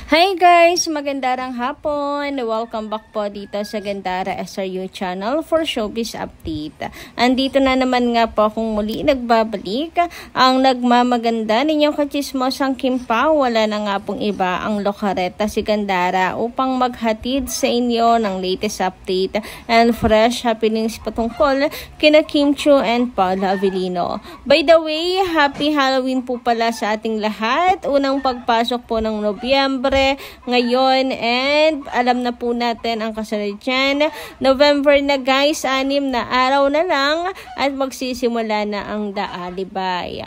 Hi guys! Magandang hapon! Welcome back po dito sa Gandara SRU channel for Showbiz Update. Andito na naman nga po akong muli nagbabalik. Ang nagmamaganda ninyong kachismosang Kim Pao, wala na nga pong iba ang lokareta si Gandara upang maghatid sa inyo ng latest update and fresh happenings patungkol kina Kim Chiu and Paula Avellino. By the way, happy Halloween po pala sa ating lahat. Unang pagpasok po ng Nobyembre ngayon, and alam na po natin ang kasunod dyan. November na guys, 6 na araw na lang at magsisimula na ang The Alibay.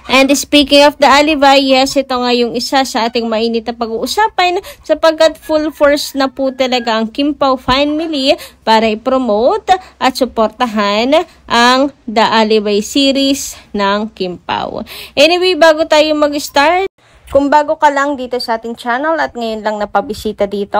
And speaking of The Alibay, yes, ito nga yung isa sa ating mainit na pag-uusapan sapagkat full force na po talaga ang Kim Pao family para i-promote at suportahan ang The Alibay series ng Kim Pao. Anyway, bago tayo mag-start, kung bago ka lang dito sa ating channel at ngayon lang napabisita dito,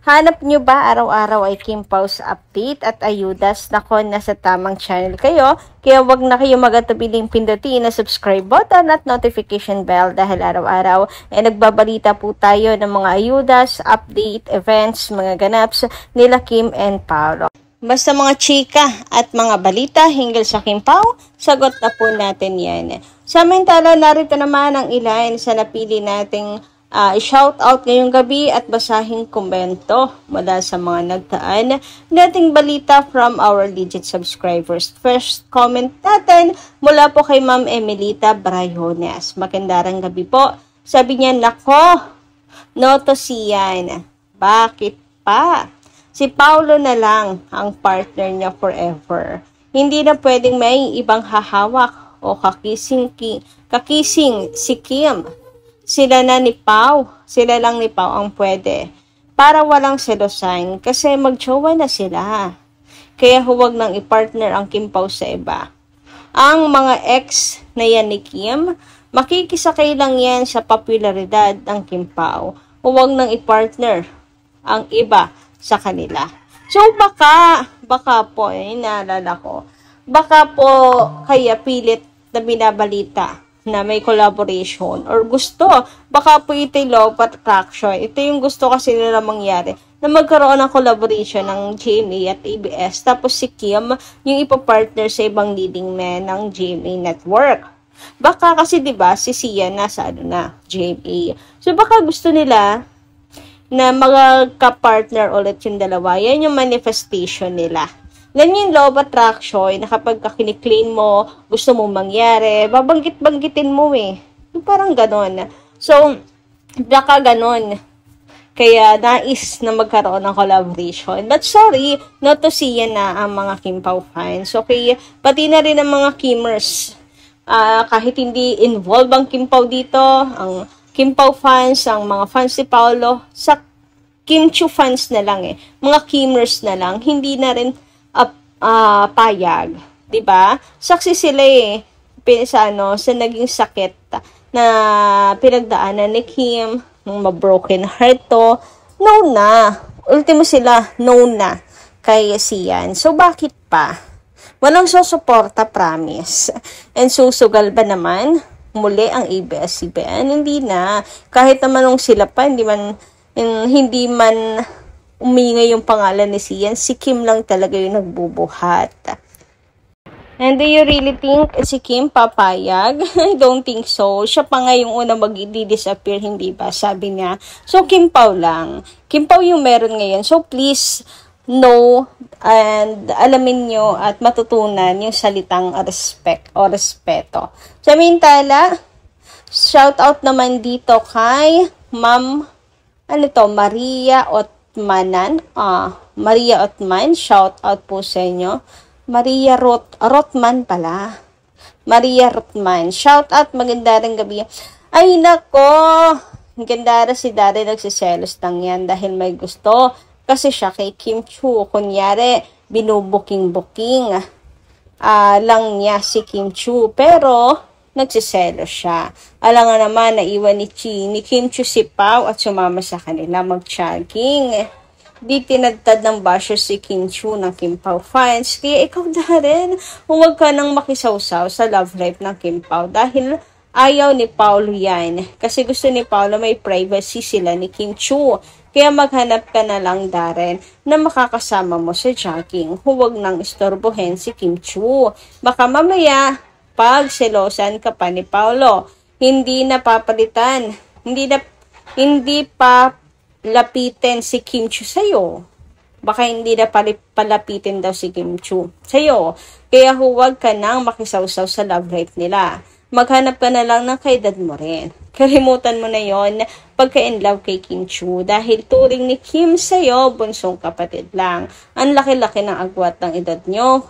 hanap nyo ba araw-araw ay Kim Pao's update at ayudas? Nako, nasa tamang channel kayo. Kaya wag na kayo magatubiling pindutin na subscribe button at notification bell dahil araw-araw ay nagbabalita po tayo ng mga ayudas, update, events, mga ganaps nila Kim and Pao. Basta mga chika at mga balita hinggil sa Kim Pao, sagot na po natin yan. Samantala, narito naman ang ilan sa napili nating shoutout ngayong gabi at basahing komento mula sa mga nagtaan nating balita from our legit subscribers. First comment natin mula po kay Ma'am Emelita Brayones. Magandang gabi po. Sabi niya, nako, noto siyan. Bakit pa? Si Paolo na lang ang partner niya forever. Hindi na pwedeng may ibang hahawak o kakising si Kim. Sila lang ni Pao ang pwede. Para walang selosan kasi magjowa na sila. Kaya huwag nang i-partner ang Kim Pao sa iba. Ang mga ex na yan ni Kim, makikisakay lang yan sa popularidad ng Kim Pao. Huwag nang i-partner ang iba sa kanila. So baka po, naalala ko, baka po kaya pilit na binabalita na may collaboration or gusto, baka po ito yung law of attraction. Ito yung gusto kasi nila mangyari, na magkaroon ng collaboration ng GMA at ABS, tapos si Kim yung ipapartner sa ibang leading men ng GMA network. Baka kasi diba si Sian nasa GMA. So baka gusto nila na magka-partner ulit yung dalawa. Yan yung manifestation nila. Yan yung law of attraction na kapag kiniklaim mo, gusto mo mangyari, babanggit-banggitin mo Yung parang ganon. So, baka ganon. Kaya nais na magkaroon ng collaboration. But sorry, not to see yan na ang mga Kim Pao fans. Okay, pati na rin ang mga Kimmers. Kahit hindi involved ang Kim Pao dito, ang Kim Pao fans, ang mga fans ni Paolo, sa Kim Chiu fans na lang mga Kimmers na lang, hindi na rin payag, 'di ba? Saksi sila sa naging sakit na pinagdaanan ni Kim, ng ma-broken heart to, no na. Ultimo sila, no na kay Sian. So bakit pa? Walang susuporta, promise. And susugal ba naman muli ang ABS-CBN? Hindi na. Kahit naman nung sila pa, hindi man umingay yung pangalan ni Sian, si Kim lang talaga yung nagbubuhat. And do you really think si Kim papayag? I don't think so. Siya pa nga yung una mag-disappear, hindi ba? Sabi niya. So, Kim Pao lang. Kim Pao yung meron ngayon. So, please, know and alamin nyo at matutunan yung salitang respect o respeto. Samantala, shout out naman dito kay Ma'am Maria Otmanan. Maria Otman, shout out po sa inyo. Maria Rotman pala. Maria Rotman, shout out, magandang gabi. Ay nako, ganda si Daddy, nagsiselos lang yan dahil may gusto. Kasi siya kay Kim Chiu, kunyari, binubuking-buking lang niya si Kim Chiu. Pero, nagsiselo siya. Alam nga naman, naiwan ni Kim Chiu si Pao at sumama sa kanila mag-jogging. Di tinadtad ng basher si Kim Chiu ng Kim Pao fans. Kaya ikaw na rin, huwag ka nang makisawsaw sa love life ng Kim Pao dahil ayaw ni Paolo yan. Kasi gusto ni Paolo may privacy sila ni Kim Chiu. Kaya maghanap ka na lang, Darren, na makakasama mo sa jogging. Huwag nang istorbohin si Kim Chiu. Baka mamaya, pag selosan ka pa ni Paolo, hindi na papalitan, hindi pa lapitin si Kim Chiu sa'yo. Baka hindi na palapitin daw si Kim Chiu sa'yo. Kaya huwag ka nang makisawsaw sa love life nila. Maghanap ka na lang ng kaedad mo rin. Kalimutan mo na yon pagka-in-love kay Kim Chiu. Dahil turing ni Kim sa'yo, bunsong kapatid lang. Ang laki-laki ng agwat ng edad nyo.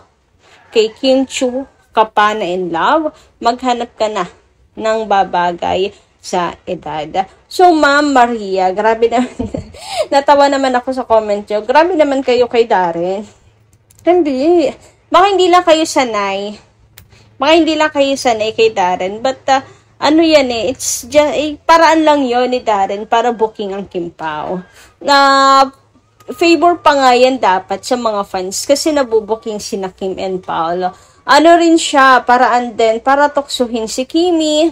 Kay Kim Chiu ka pa na in love, maghanap ka na ng babagay sa edad. So, Ma'am Maria, grabe naman. Natawa naman ako sa comment nyo. Grabe naman kayo kay Darren. Hindi. Baka hindi lang kayo sanay. Baka hindi lang kayo sanay kay Darren. But, ano yan it's just, paraan lang yon ni Darren para booking ang Kim Pao. Favor pa nga yan dapat sa mga fans kasi nabubuking sina Kim and Paolo. Ano rin siya, paraan din, para tuksuhin si Kimi,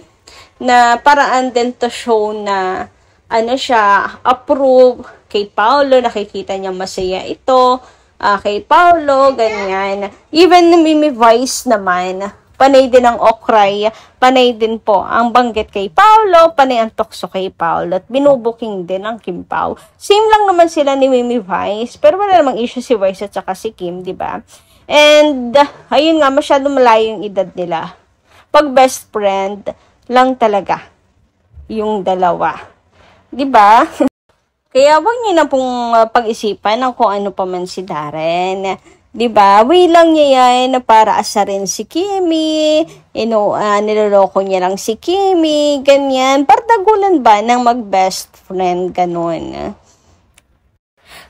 na paraan din to show na ano siya, approve kay Paolo, nakikita niya masaya ito, kay Paolo, ganyan. Even Mimi Vice naman, panay din ang okray, panay din po ang banggit kay Paolo, panay ang tukso kay Paolo, at binubuking din ang Kim Pao. Same lang naman sila ni Mimi Vice, pero wala namang issue si Vice at saka si Kim, di ba? And, ayun nga, masyado malayo yung edad nila. Pag best friend, lang talaga yung dalawa. Diba? Kaya wag niyo na pong pag-isipan ng kung ano pa man si Darren. Diba? Way lang niya yan para asarin si Kimi. Niloloko niya lang si Kimi. Ganyan. Pardagulan ba ng mag-best friend? Ganun.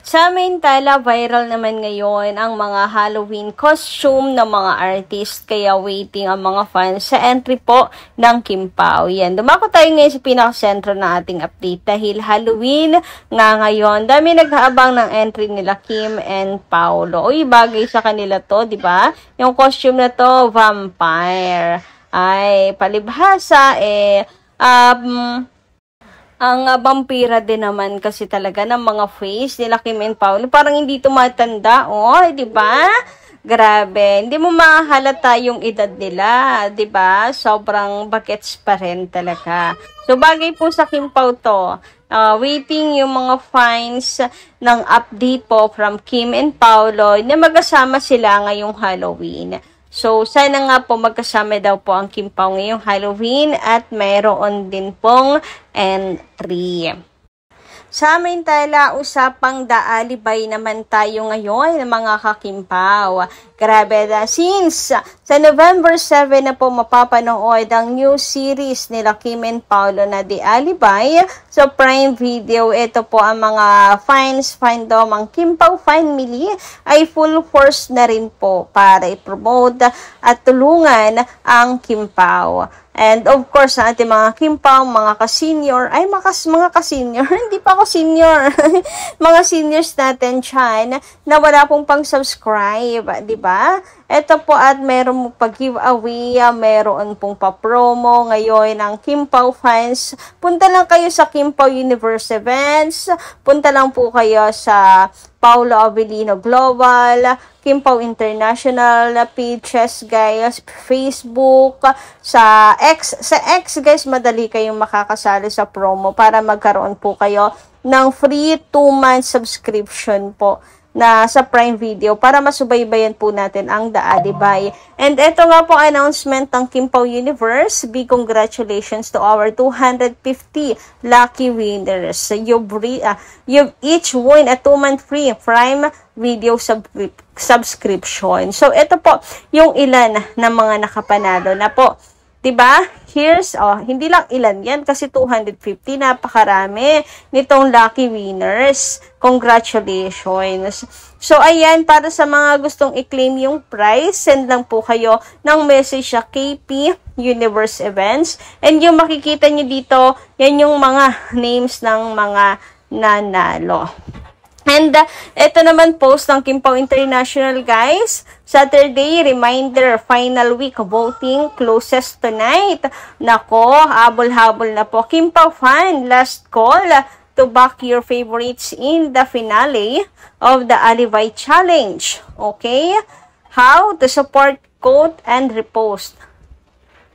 Sa Samantala, viral naman ngayon ang mga Halloween costume ng mga artist. Kaya waiting ang mga fans sa entry po ng Kim Pao. Yan. Dumako tayo ngayon sa pinaka-sentro ng ating update dahil Halloween nga ngayon. Dami nag-aabang ng entry nila Kim and Paolo. Uy, bagay sa kanila to, di ba? Yung costume na to, vampire. Ay, palibhasa, ang vampira din naman kasi talaga ng mga face nila Kim and Paolo. Parang hindi tumatanda. Oh, di ba? Grabe. Hindi mo mahalata yung edad nila, di ba? Sobrang bagets pa rin talaga. So, bagay po sa Kim Pao to. Waiting yung mga fans ng update po from Kim and Paolo na magkasama sila ngayong Halloween. So, sana nga po magkasama daw po ang Kim Pao ngayong Halloween at mayroon din pong entry. Samantala, usapang daalibay naman tayo ngayon ng mga kakimpaw. Grabe na, since sa November 7 na po mapapanood ang new series nila Kim and Paolo na The Alibay. So, Prime Video, ito po ang mga fandom, ang Kim Pao family ay full force na rin po para i-promote at tulungan ang Kim Pao. And of course, sa ating mga Kim Pao, mga ka-senior, ay mga ka-senior, hindi pa ako senior, mga seniors natin dyan, na wala pong pang-subscribe, di ba? Ito po at meron pag-giveaway, meron pong pa-promo ngayon ng Kim Pao fans. Punta lang kayo sa Kim Pao Universe Events, punta lang po kayo sa Paolo Avellino Global, Kim Pao International pages guys, Facebook, sa X guys, madali kayong makakasali sa promo para magkaroon po kayo ng free 2-month subscription po na sa Prime Video para masubaybayan po natin ang The Alibay. And ito nga po announcement ng Kim Pao Universe. Big congratulations to our 250 lucky winners. You've each won a 2-month free Prime Video subscription. So ito po yung ilan na mga nakapanalo na po. Diba? Here's, hindi lang ilan yan kasi 250, napakarami nitong lucky winners. Congratulations. So, ayan, para sa mga gustong i-claim yung prize, send lang po kayo ng message sa KP Universe Events. And yung makikita nyo dito, yan yung mga names ng mga nanalo. And ito naman post ng Kim Pao International, guys. Saturday, reminder, final week voting closes tonight. Nako, habol-habol na po. Kim Pao fan, last call to back your favorites in the finale of the Alibay Challenge. Okay? How to support, quote, and repost.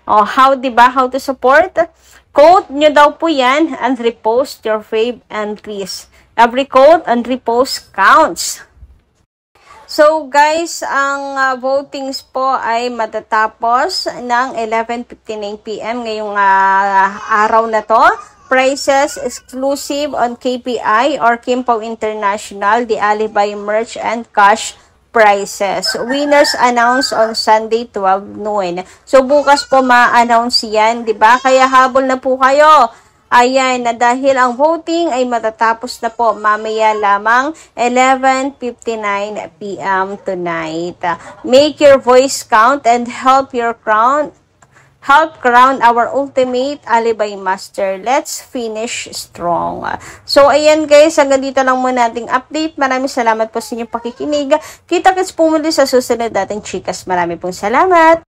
Oh, how, diba? How to support? Quote nyo daw po yan and repost your fave entries. Every quote and repost counts. So guys, ang votings po ay matatapos ng 11:59 PM ngayong araw na to. Prices exclusive on KPI or Kim Pao International, the Alibay merch and cash prices. Winners announced on Sunday 12 noon. So bukas po ma-announce yan, 'di ba? Kaya habol na po kayo. Ayan, na dahil ang voting ay matatapos na po mamaya lamang 11:59 PM tonight. Make your voice count and help crown our ultimate Alibay Master. Let's finish strong. So, ayan guys, hanggang dito lang muna ating update. Maraming salamat po sa inyong pakikinig. Kita-kits po muli sa susunod nating chikas. Maraming pong salamat.